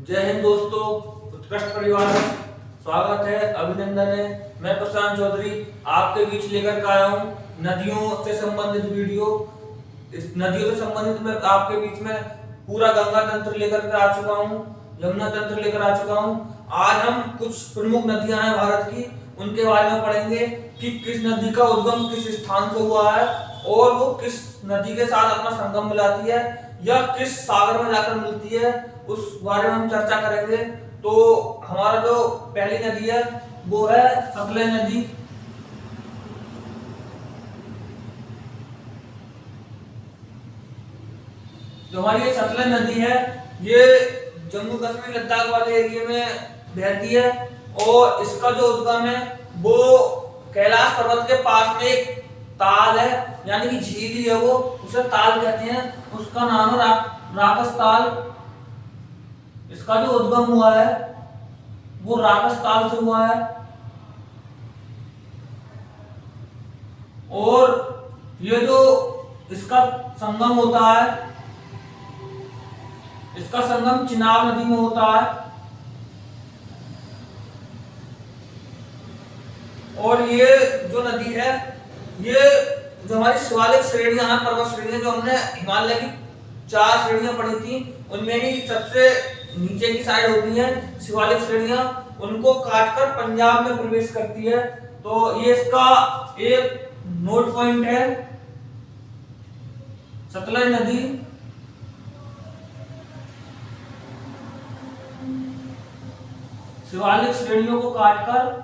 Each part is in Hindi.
जय हिंद दोस्तों, उत्कृष्ट परिवार में स्वागत है, अभिनंदन है। मैं प्रशांत चौधरी आपके बीच लेकर के आया हूँ नदियों से संबंधित वीडियो। इस नदियों से संबंधित मैं आपके बीच में पूरा गंगा तंत्र लेकर के आ चुका हूँ, यमुना तंत्र लेकर आ चुका हूँ। आज हम कुछ प्रमुख नदियां हैं भारत की, उनके बारे में पढ़ेंगे कि किस नदी का उद्गम किस स्थान से हुआ है और वो किस नदी के साथ अपना संगम मिलाती है या किस सागर में जाकर मिलती है, उस बारे में हम चर्चा करेंगे। तो हमारा जो पहली नदी है वो है सतलज नदी। जो हमारी ये सतलज नदी है ये जम्मू कश्मीर लद्दाख वाले एरिया में बहती है और इसका जो उद्गम है वो कैलाश पर्वत के पास में एक ताल है, यानी कि झील ही है, वो उसे ताल कहते हैं। उसका नाम है राकस ताल। इसका जो उद्गम हुआ है वो राकस ताल से हुआ है और ये जो इसका संगम होता है, इसका संगम चिनाब नदी में होता है और ये जो नदी है ये जो हमारी शिवालिक श्रेणियां हैं, पर्वत श्रेणियां, जो हमने हिमालय की 4 श्रेणियां पढ़ी थी उनमें ही सबसे नीचे की साइड होती है शिवालिक श्रेणियां, उनको काटकर पंजाब में प्रवेश करती है। तो ये इसका एक नोट पॉइंट है, सतलज नदी शिवालिक श्रेणियों को काटकर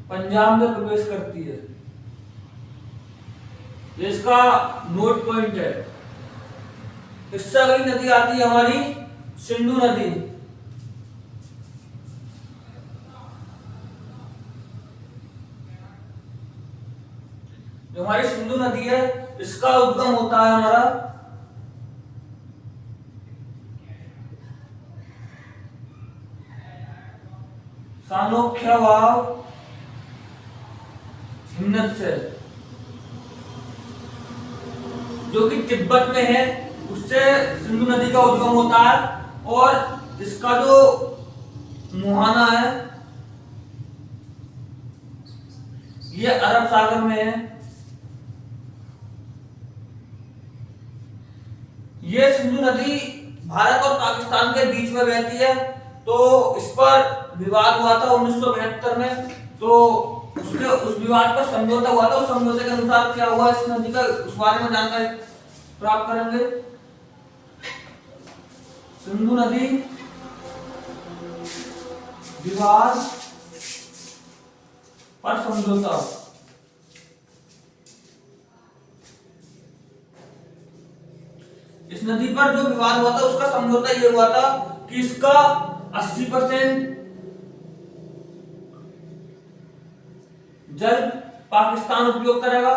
पंजाब में प्रवेश करती है। ये इसका नोट पॉइंट है। इससे अगली नदी आती है हमारी सिंधु नदी। जो हमारी सिंधु नदी है इसका उद्गम होता है हमारा सानोख्या वाव हिमनद से, जो कि तिब्बत में है, उससे सिंधु नदी का उद्गम होता है और इसका जो मुहाना है ये अरब सागर में है। ये सिंधु नदी भारत और पाकिस्तान के बीच में बहती है। तो इस पर विवाद हुआ था 1972 में, तो उस विवाद पर समझौता हुआ था। उस समझौते के अनुसार क्या हुआ इस नदी का, उस बारे में जानकारी प्राप्त करेंगे। सिंधु नदी विवाद पर समझौता। इस नदी पर जो विवाद हुआ था उसका समझौता ये हुआ था कि इसका 80% जल पाकिस्तान उपयोग करेगा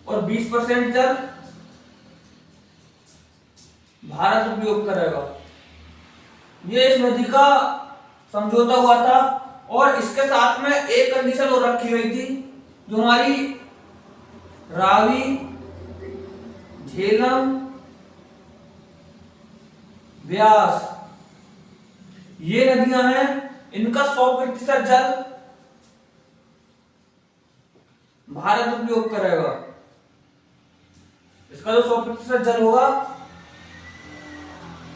और 20% जल भारत उपयोग करेगा। ये इस नदी का समझौता हुआ था और इसके साथ में एक कंडीशन और रखी गई थी, जो हमारी रावी, झेलम, व्यास ये नदियां हैं, इनका 100% जल भारत उपयोग करेगा। इसका जो 100% जल होगा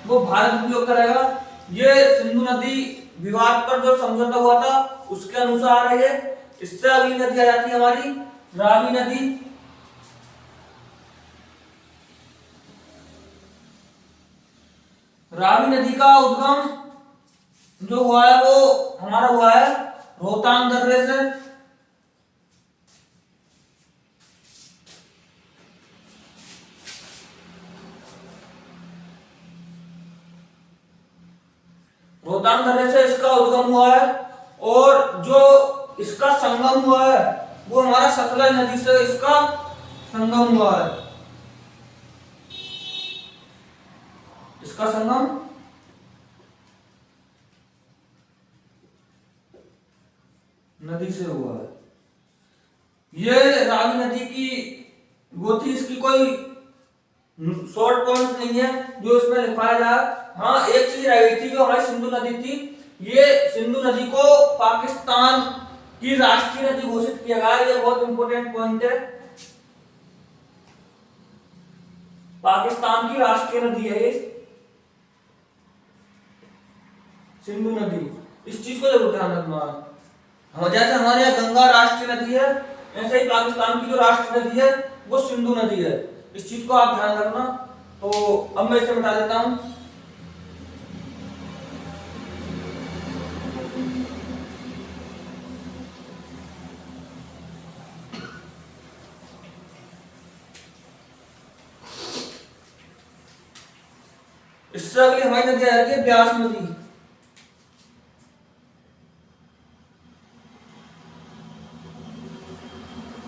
वो भारत उपयोग करेगा। ये सिंधु नदी विवाद पर जो समझौता हुआ था उसके अनुसार है ये। इससे अगली नदी आ जाती है हमारी रावी नदी। रावी नदी का उद्गम जो हुआ है वो हमारा हुआ है रोहतांग दर्रे से। रोहतांग दर्रे से इसका उद्गम हुआ है और जो इसका संगम हुआ है वो हमारा सतलज नदी से इसका संगम हुआ है। इसका संगम नदी से हुआ है। ये रावी नदी की वो थी, इसकी कोई शॉर्ट पॉइंट नहीं है जो इसमें लिखवाया जाए। हाँ, एक चीज रह गई थी, जो हमारी सिंधु नदी थी, ये सिंधु नदी को पाकिस्तान की राष्ट्रीय नदी घोषित किया गया। ये बहुत इंपॉर्टेंट पॉइंट है, पाकिस्तान की राष्ट्रीय नदी है ये सिंधु नदी। इस चीज को जरूर ध्यान रखना। हम जैसे हमारे यहाँ गंगा राष्ट्रीय नदी है, ऐसे ही पाकिस्तान की जो राष्ट्रीय नदी है वो सिंधु नदी है। इस चीज को आप ध्यान रखना। तो अब मैं इसे बता देता हूं। इससे अगली हमारी नदी आ जाती है ब्यास नदी।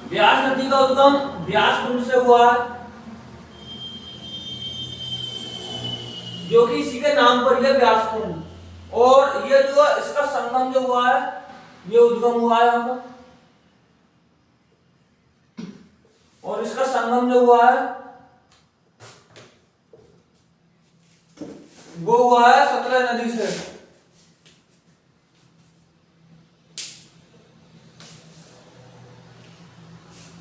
ब्यास नदी का उद्गम ब्यास कुंड से हुआ है, जो कि इसी के नाम पर ही है, ब्यास कुंड। और ये जो इसका संगम जो हुआ है, ये उद्गम हुआ है यहाँ पर, और इसका संगम जो हुआ है वो हुआ है सतलज नदी से।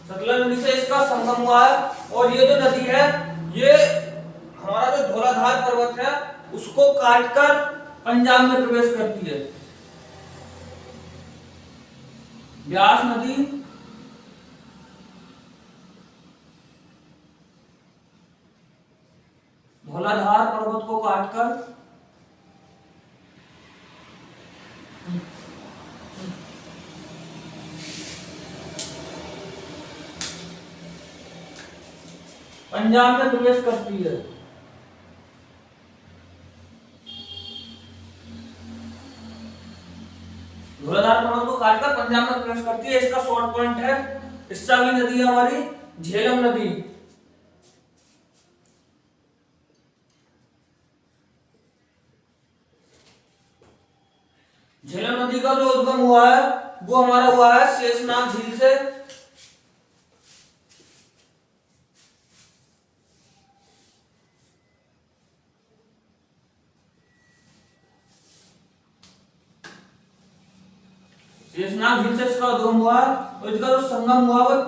सतलज नदी से इसका संगम हुआ है। और ये जो नदी है, ये हमारा जो धौलाधार पर्वत है उसको काटकर पंजाब में प्रवेश करती है। ब्यास नदी धौलाधार पर्वत को काटकर पंजाब में प्रवेश करती है। धौलाधार पर्वत को काटकर पंजाब में प्रवेश करती है, इसका शॉर्ट पॉइंट है। इससे अगली नदी है हमारी झेलम नदी। झेलम नदी का जो उद्गम हुआ है वो हमारा हुआ है शेषनाग झील से। शेषनाग झील से इसका उद्गम हुआ है, और इसका जो संगम हुआ वो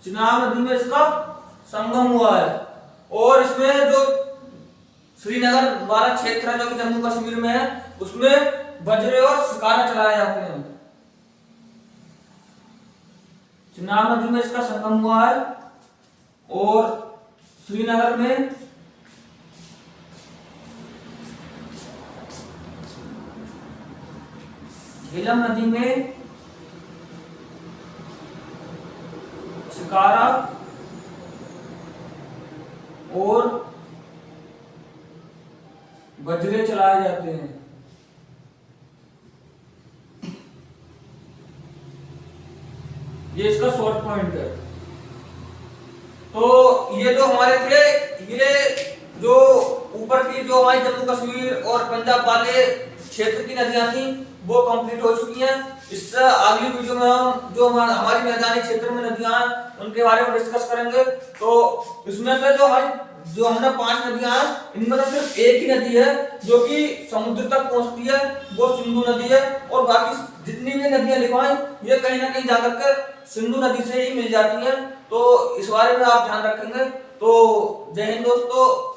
चिनाब नदी में इसका संगम हुआ है। और इसमें जो श्रीनगर वाला क्षेत्र है जो कि जम्मू कश्मीर में है, उसमें बजरे और शिकारा चलाए जाते हैं। चिनाब नदी में इसका संगम हुआ है, और श्रीनगर में झेलम नदी में शिकारा और बजरे चलाए जाते हैं। ये इसका शॉर्ट पॉइंट है। तो ये जो हमारे थे, ये जो ऊपर की जो हमारी जम्मू कश्मीर और पंजाब वाले क्षेत्र की नदियां थी वो कंप्लीट हो चुकी हैं। इससे अगली वीडियो में हम जो हमारी मैदानी क्षेत्र में नदियां हैं उनके बारे में डिस्कस करेंगे। तो इसमें से जो हमने 5 नदियां हैं, इनमें से सिर्फ एक ही नदी है जो कि समुद्र तक पहुंचती है, वो सिंधु नदी है। और बाकी जितनी भी नदियां लिखवाई ये कहीं ना कहीं जाकर के सिंधु नदी से ही मिल जाती हैं। तो इस बारे में आप ध्यान रखेंगे। तो जय हिंद दोस्तों।